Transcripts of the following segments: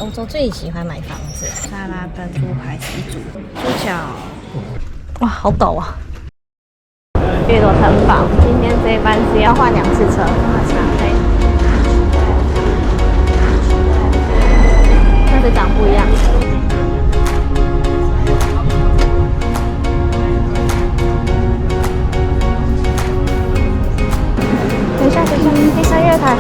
欧洲最喜欢买房子，沙拉跟猪排是一组，猪脚，哇，好陡啊！绿罗城堡，今天这一班只要换2次车，但是长不一样。等一下，第3月台。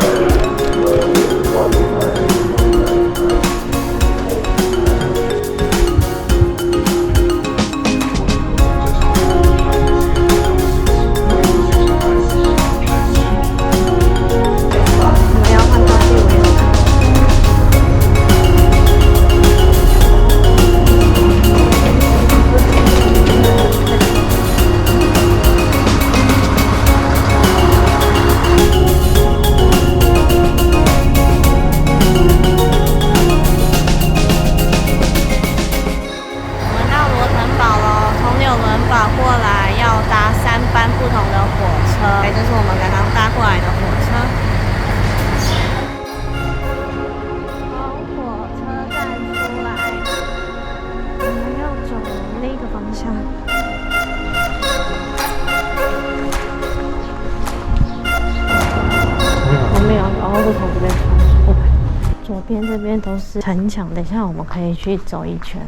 左边这边都是城墙，等一下我们可以去走一圈。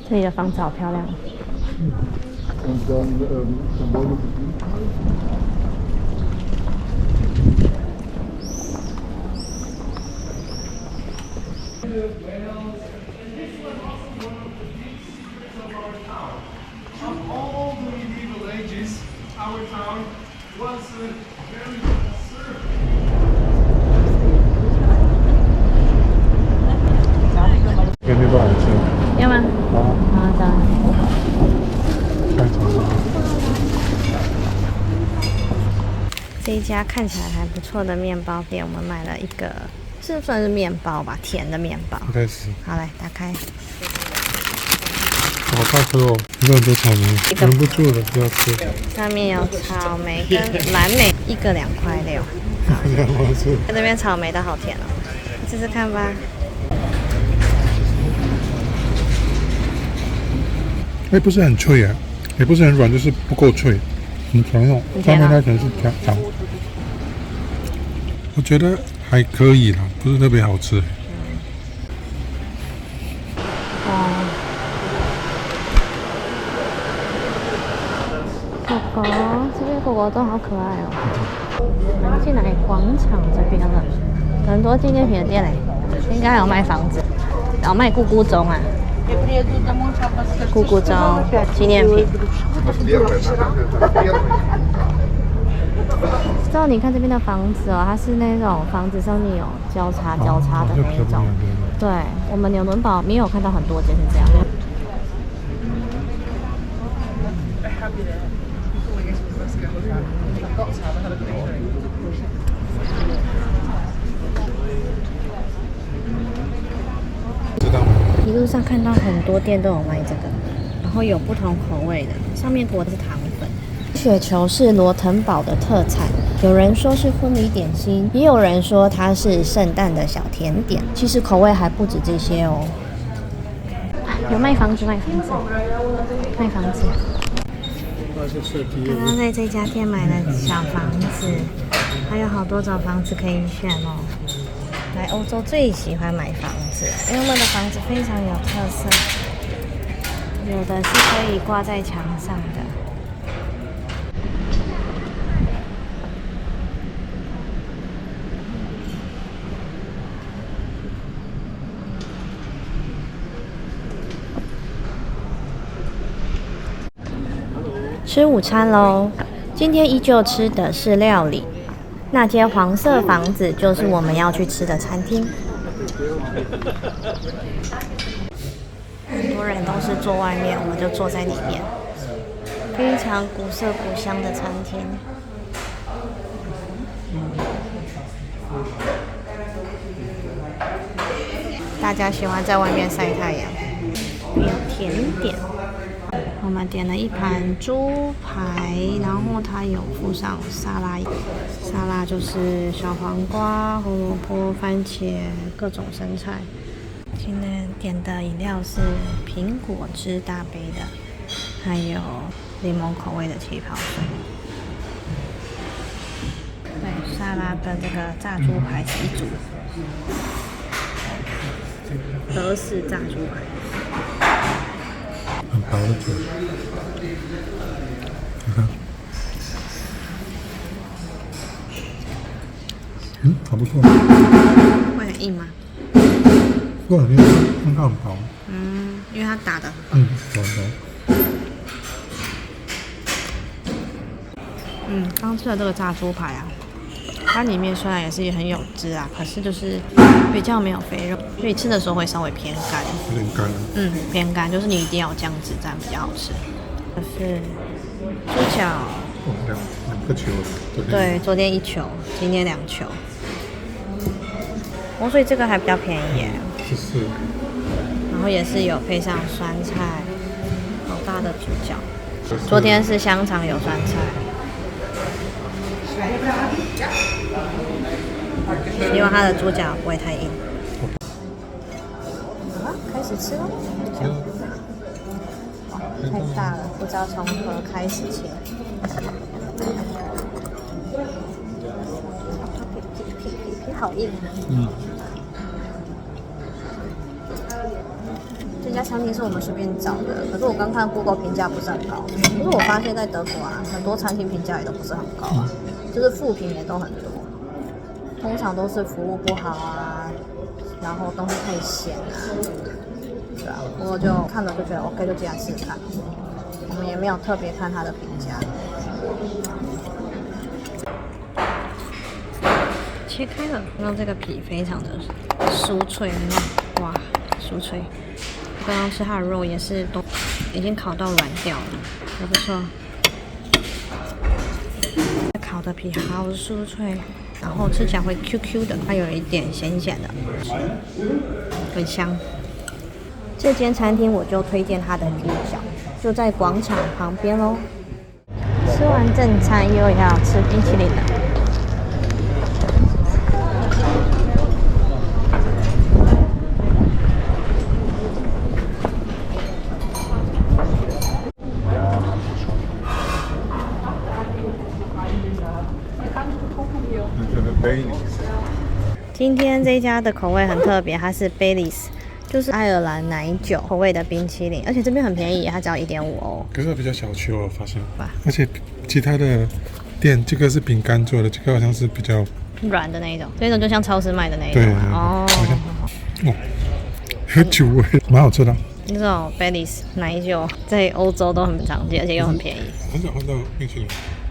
这里的房子好漂亮。给面包好吃。要吗？好，这样。这一家看起来还不错的面包店，我们买了一个，是算是面包吧，甜的面包。应该是。好，来打开。好大颗哦，有很多草莓，忍不住了，不要吃。上面有草莓跟蓝莓，一个2.6块。这边草莓的好甜哦，试试看吧。哎，不是很脆啊，也不是很软，就是不够脆，很甜哦。上面那层是糖，我觉得还可以啦，不是特别好吃。狗狗，这边狗狗都好可爱哦。我们进来广场这边了，很多纪念品的店嘞，应该还有卖房子，然后卖咕咕钟啊。咕咕钟纪念品。之后你看这边的房子哦，它是那种房子上面有交叉的那一种。对，我们纽伦堡没有看到很多间是这样。一路上看到很多店都有卖这个，然后有不同口味的，上面裹的是糖粉。雪球是罗滕堡的特产，有人说是婚礼点心，也有人说它是圣诞的小甜点。其实口味还不止这些哦。有卖房子。刚刚在这家店买了小房子，还有好多种房子可以选哦。来欧洲最喜欢买房子，因为我们的房子非常有特色，有的是可以挂在墙上的。吃午餐喽，今天依旧吃的是料理。那间黄色房子就是我们要去吃的餐厅。很多人都是坐外面，我们就坐在里面。非常古色古香的餐厅。大家喜欢在外面晒太阳。有甜点，我们点了一盘猪排，然后它还有附上沙拉，沙拉就是小黄瓜、红萝卜、番茄各种生菜。今天点的饮料是苹果汁大杯的，还有柠檬口味的气泡水。对，沙拉跟这个炸猪排是一组，德式炸猪排。很薄的嘴，你看，还不错。会很硬吗？不很硬，因为它很薄。因为它打的很薄。刚吃的这个炸猪排啊，它里面虽然也是很有汁啊，可是就是比较没有肥肉，所以吃的时候会稍微偏干。有点干。偏干，就是你一定要有酱汁，这样比较好吃。这是猪脚，两个球。对，昨天1球，今天2球。所以这个还比较便宜耶。14。然后也是有配上酸菜，好大的猪脚。昨天是香肠有酸菜。希望它的猪脚不会太硬。好了，开始吃喽。哇，太大了，不知道从何开始切。皮好硬啊。这家餐厅是我们随便找的，可是我刚看 Google 评价不是很高。可是我发现在德国啊，很多餐厅评价也都不是很高啊，就是负评也都很多。通常都是服务不好啊，然后东西太咸啊，对啊。不过就看了就觉得 OK， 就进来试试看。我们也没有特别看它的评价。切开了，看到这个皮非常的酥脆嫩，哇，酥脆。刚刚吃它的肉也是都已经烤到软掉了，还不错。烤的皮好酥脆，然后吃起来会 QQ 的，它有一点咸咸的，很香。这间餐厅我就推荐它的猪脚，就在广场旁边哦。吃完正餐又要吃冰淇淋了。今天这家的口味很特别，它是 Baileys， 就是爱尔兰奶酒口味的冰淇淋，而且这边很便宜，它只要1.5欧。可是它比较小球，我发现。而且其他的店，这个是饼干做的，这个好像是比较软的那一种，这种就像超市卖的那一种。对哦，有酒味，蛮好吃的。这种 Baileys 奶酒在欧洲都很常见，而且又很便宜。很少看到冰淇淋，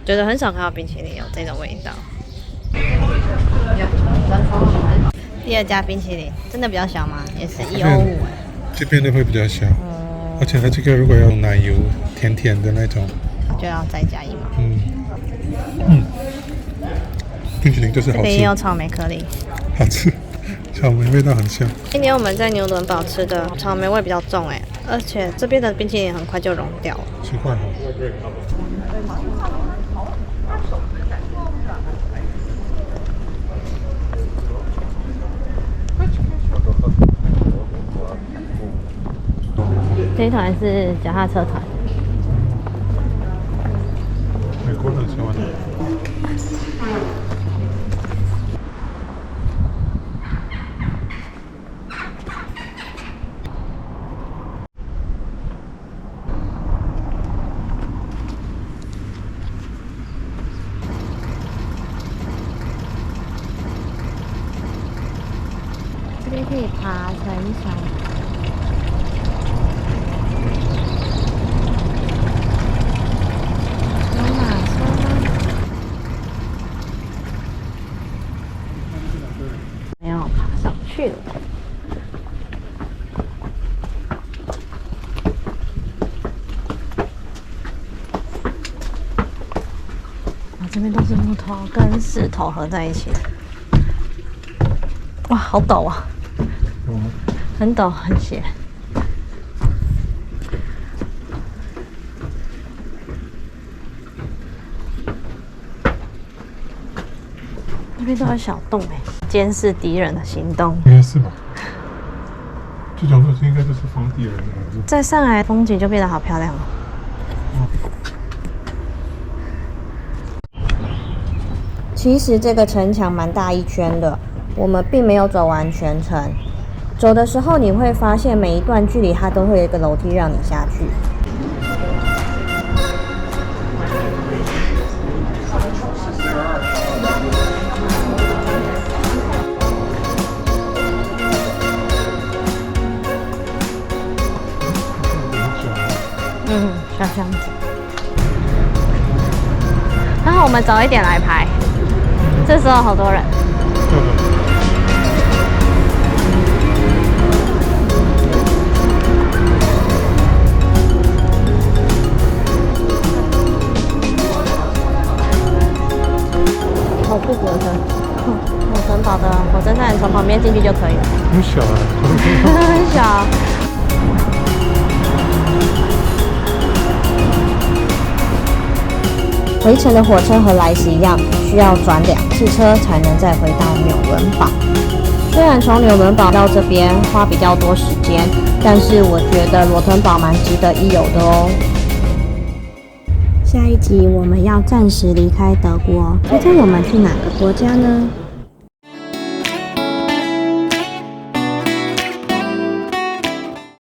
觉得很少看到冰淇淋有这种味道。第二家冰淇淋真的比较小吗？也是1.5欧哎。这边的会比较小，而且它这个如果要奶油甜甜的那种，就要再加1毛。冰淇淋就是好吃。这边也有草莓颗粒，好吃，草莓味道很香。今年我们在牛伦堡吃的草莓味比较重哎，而且这边的冰淇淋很快就融掉了。奇怪哦。这一团是脚踏车团。美国人喜欢的。这边可以爬城墙。去了。这边都是木头跟石头合在一起的。哇，好陡啊！很陡，很斜。那边都有小洞哎，监视敌人的行动。应该是吧？就讲说应该就是防敌人的样子。再上来风景就变得好漂亮了。其实这个城墙蛮大一圈的，我们并没有走完全程。走的时候你会发现每一段距离它都会有一个楼梯让你下去。小箱子。然后我们早一点来排，这时候好多人。好酷火车，火城堡的火车站从旁边进去就可以了。很小啊，很小。回程的火车和来时一样，需要转2次车才能再回到纽伦堡。虽然从纽伦堡到这边花比较多时间，但是我觉得罗滕堡蛮值得一游的哦。下一集我们要暂时离开德国，猜猜我们去哪个国家呢？